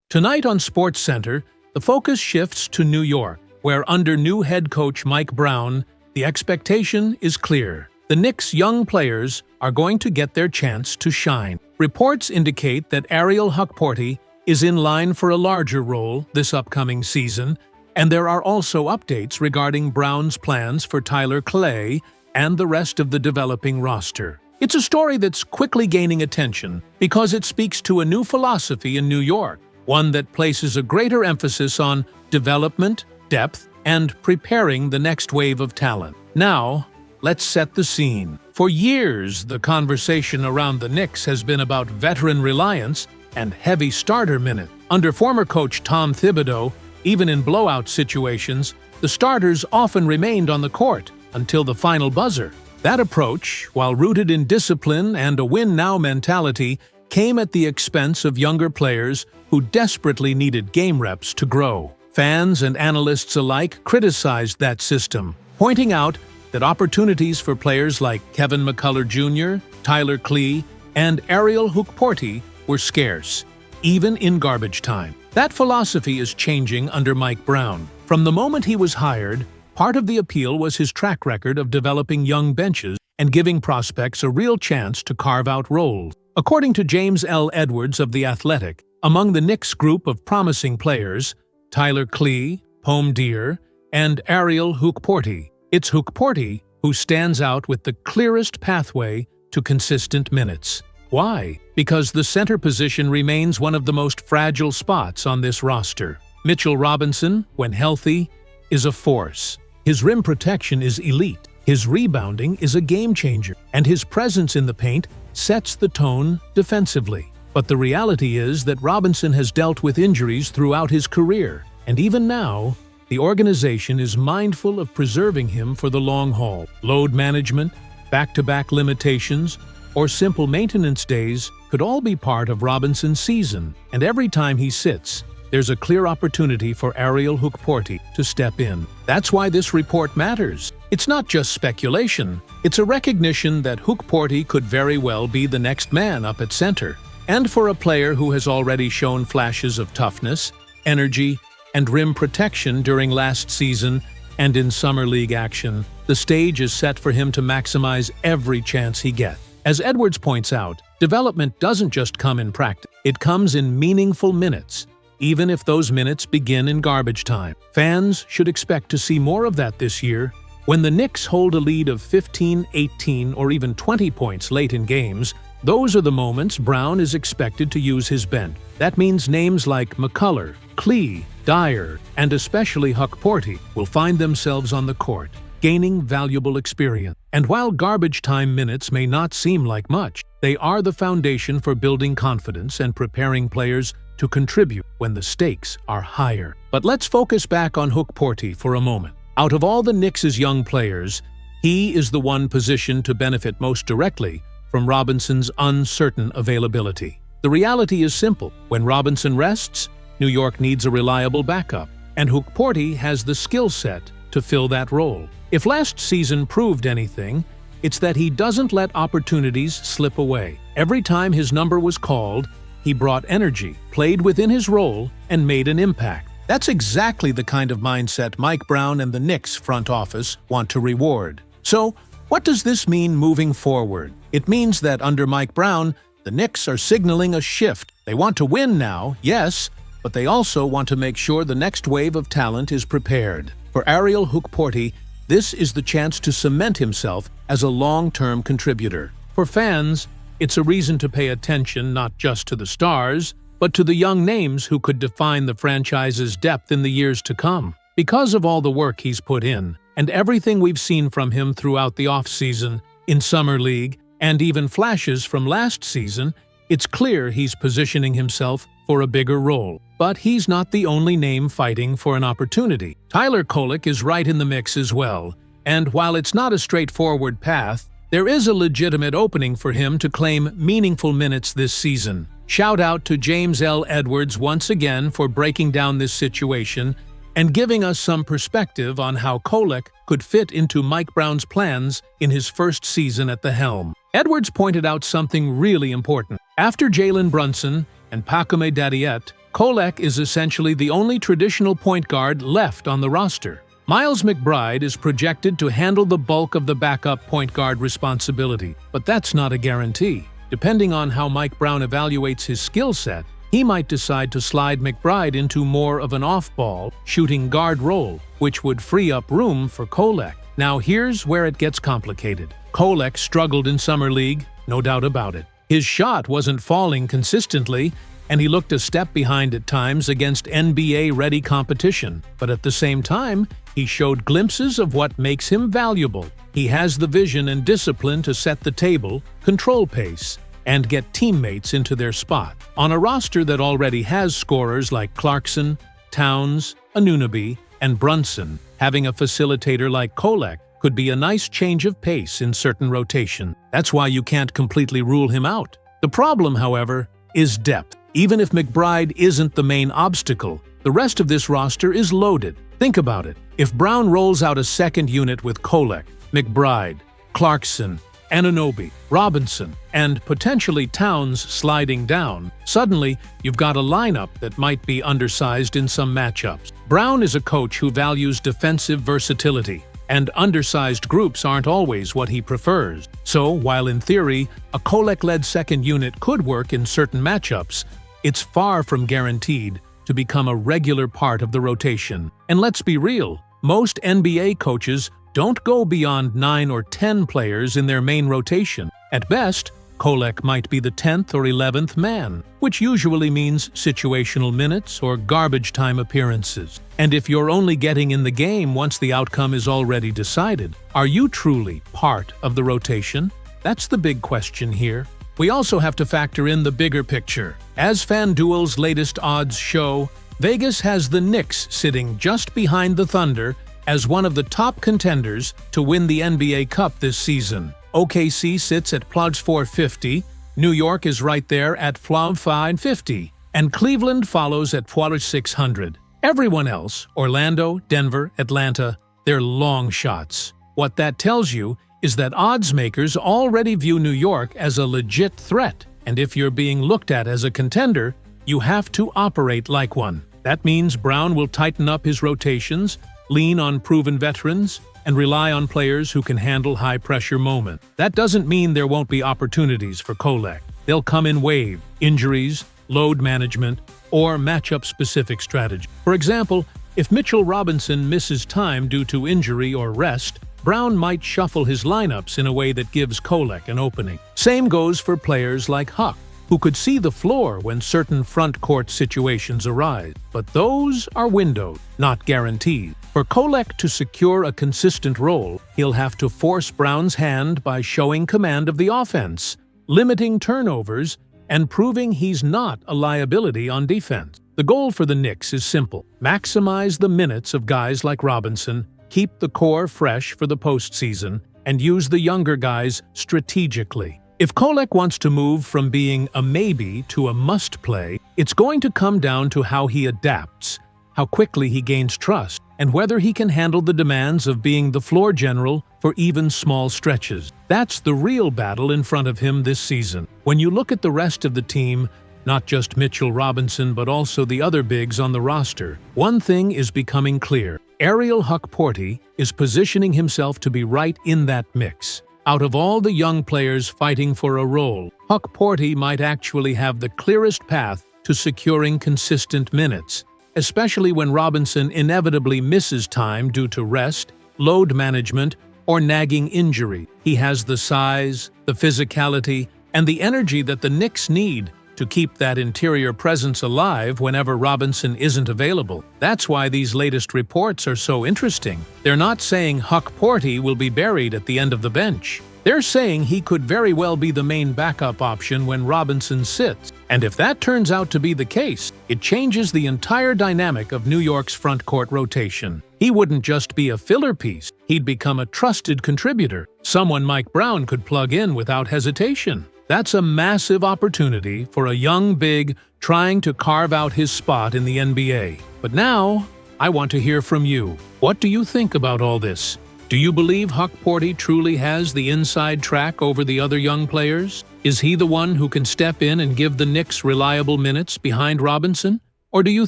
Tonight on SportsCenter, the focus shifts to New York, where under new head coach Mike Brown, the expectation is clear. The Knicks' young players are going to get their chance to shine. Reports indicate that Ariel Hukporti is in line for a larger role this upcoming season, and there are also updates regarding Brown's plans for Tyler Clay and the rest of the developing roster. It's a story that's quickly gaining attention because it speaks to a new philosophy in New York, one that places a greater emphasis on development, depth, and preparing the next wave of talent. Now, let's set the scene. For years, the conversation around the Knicks has been about veteran reliance and heavy starter minutes. Under former coach Tom Thibodeau, even in blowout situations, the starters often remained on the court until the final buzzer. That approach, while rooted in discipline and a win-now mentality, came at the expense of younger players who desperately needed game reps to grow. Fans and analysts alike criticized that system, pointing out that opportunities for players like Kevin McCullough Jr., Tyler Clay, and Ariel Hukporti were scarce, even in garbage time. That philosophy is changing under Mike Brown. From the moment he was hired, part of the appeal was his track record of developing young benches and giving prospects a real chance to carve out roles. According to James L. Edwards of The Athletic, among the Knicks' group of promising players, Tyler Clay, Pome Deer, and Ariel Hukporti, it's Hukporti who stands out with the clearest pathway to consistent minutes. Why? Because the center position remains one of the most fragile spots on this roster. Mitchell Robinson, when healthy, is a force. His rim protection is elite, his rebounding is a game-changer, and his presence in the paint sets the tone defensively. But the reality is that Robinson has dealt with injuries throughout his career, and even now, the organization is mindful of preserving him for the long haul. Load management, back-to-back limitations, or simple maintenance days could all be part of Robinson's season, and every time he sits, there's a clear opportunity for Ariel Hukporti to step in. That's why this report matters. It's not just speculation, it's a recognition that Hukporti could very well be the next man up at center. And for a player who has already shown flashes of toughness, energy, and rim protection during last season and in Summer League action, the stage is set for him to maximize every chance he gets. As Edwards points out, development doesn't just come in practice, it comes in meaningful minutes, even if those minutes begin in garbage time. Fans should expect to see more of that this year. When the Knicks hold a lead of 15, 18, or even 20 points late in games, those are the moments Brown is expected to use his bench. That means names like McCullough, Clay, Dyer, and especially Hukporti will find themselves on the court, gaining valuable experience. And while garbage time minutes may not seem like much, they are the foundation for building confidence and preparing players to contribute when the stakes are higher. But let's focus back on Hukporti for a moment. Out of all the Knicks' young players, he is the one positioned to benefit most directly from Robinson's uncertain availability. The reality is simple. When Robinson rests, New York needs a reliable backup, and Hukporti has the skill set to fill that role. If last season proved anything, it's that he doesn't let opportunities slip away. Every time his number was called, he brought energy, played within his role, and made an impact. That's exactly the kind of mindset Mike Brown and the Knicks front office want to reward. So, what does this mean moving forward? It means that under Mike Brown, the Knicks are signaling a shift. They want to win now, yes, but they also want to make sure the next wave of talent is prepared. For Ariel Hukporti, this is the chance to cement himself as a long-term contributor. For fans, it's a reason to pay attention not just to the stars, but to the young names who could define the franchise's depth in the years to come. Because of all the work he's put in, and everything we've seen from him throughout the offseason, in Summer League, and even flashes from last season, it's clear he's positioning himself for a bigger role. But he's not the only name fighting for an opportunity. Tyler Koloko is right in the mix as well, and while it's not a straightforward path, there is a legitimate opening for him to claim meaningful minutes this season. Shout out to James L. Edwards once again for breaking down this situation and giving us some perspective on how Koloko could fit into Mike Brown's plans in his first season at the helm. Edwards pointed out something really important. After Jalen Brunson and Pakome Dadiet, Koloko is essentially the only traditional point guard left on the roster. Miles McBride is projected to handle the bulk of the backup point guard responsibility, but that's not a guarantee. Depending on how Mike Brown evaluates his skill set, he might decide to slide McBride into more of an off-ball, shooting guard role, which would free up room for Koloko. Now here's where it gets complicated. Koloko struggled in Summer League, no doubt about it. His shot wasn't falling consistently, and he looked a step behind at times against NBA-ready competition. But at the same time, he showed glimpses of what makes him valuable. He has the vision and discipline to set the table, control pace, and get teammates into their spot. On a roster that already has scorers like Clarkson, Towns, Anunoby, and Brunson, having a facilitator like Koloko could be a nice change of pace in certain rotation. That's why you can't completely rule him out. The problem, however, is depth. Even if McBride isn't the main obstacle, the rest of this roster is loaded. Think about it. If Brown rolls out a second unit with Koloko, McBride, Clarkson, Anunoby, Robinson, and potentially Towns sliding down, suddenly you've got a lineup that might be undersized in some matchups. Brown is a coach who values defensive versatility, and undersized groups aren't always what he prefers. So, while in theory, a Koloko-led second unit could work in certain matchups, it's far from guaranteed to become a regular part of the rotation. And let's be real, most NBA coaches don't go beyond 9 or 10 players in their main rotation. At best, Koloko might be the 10th or 11th man, which usually means situational minutes or garbage time appearances. And if you're only getting in the game once the outcome is already decided, are you truly part of the rotation? That's the big question here. We also have to factor in the bigger picture. As FanDuel's latest odds show, Vegas has the Knicks sitting just behind the Thunder as one of the top contenders to win the NBA Cup this season. OKC sits at plus 450, New York is right there at plus 550, and Cleveland follows at plus 600. Everyone else, Orlando, Denver, Atlanta, they're long shots. What that tells you is that odds makers already view New York as a legit threat, and if you're being looked at as a contender, you have to operate like one. That means Brown will tighten up his rotations, lean on proven veterans, and rely on players who can handle high-pressure moments. That doesn't mean there won't be opportunities for Koloko. They'll come in wave, injuries, load management, or matchup-specific strategy. For example, if Mitchell Robinson misses time due to injury or rest, Brown might shuffle his lineups in a way that gives Koloko an opening. Same goes for players like Huck, who could see the floor when certain front-court situations arise. But those are windowed, not guaranteed. For Koloko to secure a consistent role, he'll have to force Brown's hand by showing command of the offense, limiting turnovers, and proving he's not a liability on defense. The goal for the Knicks is simple: maximize the minutes of guys like Robinson, keep the core fresh for the postseason, and use the younger guys strategically. If Koloko wants to move from being a maybe to a must-play, it's going to come down to how he adapts, how quickly he gains trust, and whether he can handle the demands of being the floor general for even small stretches. That's the real battle in front of him this season. When you look at the rest of the team, not just Mitchell Robinson but also the other bigs on the roster, one thing is becoming clear. Ariel Hukporti is positioning himself to be right in that mix. Out of all the young players fighting for a role, Hukporti might actually have the clearest path to securing consistent minutes, especially when Robinson inevitably misses time due to rest, load management, or nagging injury. He has the size, the physicality, and the energy that the Knicks need to keep that interior presence alive whenever Robinson isn't available. That's why these latest reports are so interesting. They're not saying Hukporti will be buried at the end of the bench. They're saying he could very well be the main backup option when Robinson sits. And if that turns out to be the case, it changes the entire dynamic of New York's front court rotation. He wouldn't just be a filler piece, he'd become a trusted contributor, someone Mike Brown could plug in without hesitation. That's a massive opportunity for a young big trying to carve out his spot in the NBA. But now, I want to hear from you. What do you think about all this? Do you believe Hukporti truly has the inside track over the other young players? Is he the one who can step in and give the Knicks reliable minutes behind Robinson? Or do you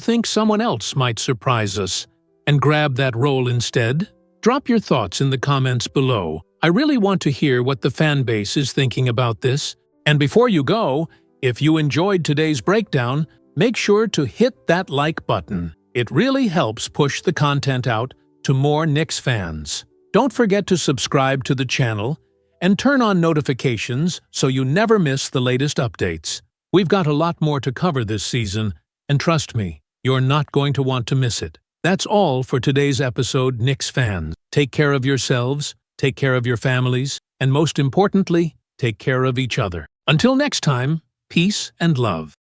think someone else might surprise us and grab that role instead? Drop your thoughts in the comments below. I really want to hear what the fan base is thinking about this. And before you go, if you enjoyed today's breakdown, make sure to hit that like button. It really helps push the content out to more Knicks fans. Don't forget to subscribe to the channel and turn on notifications so you never miss the latest updates. We've got a lot more to cover this season, and trust me, you're not going to want to miss it. That's all for today's episode, Knicks fans. Take care of yourselves, take care of your families, and most importantly, take care of each other. Until next time, peace and love.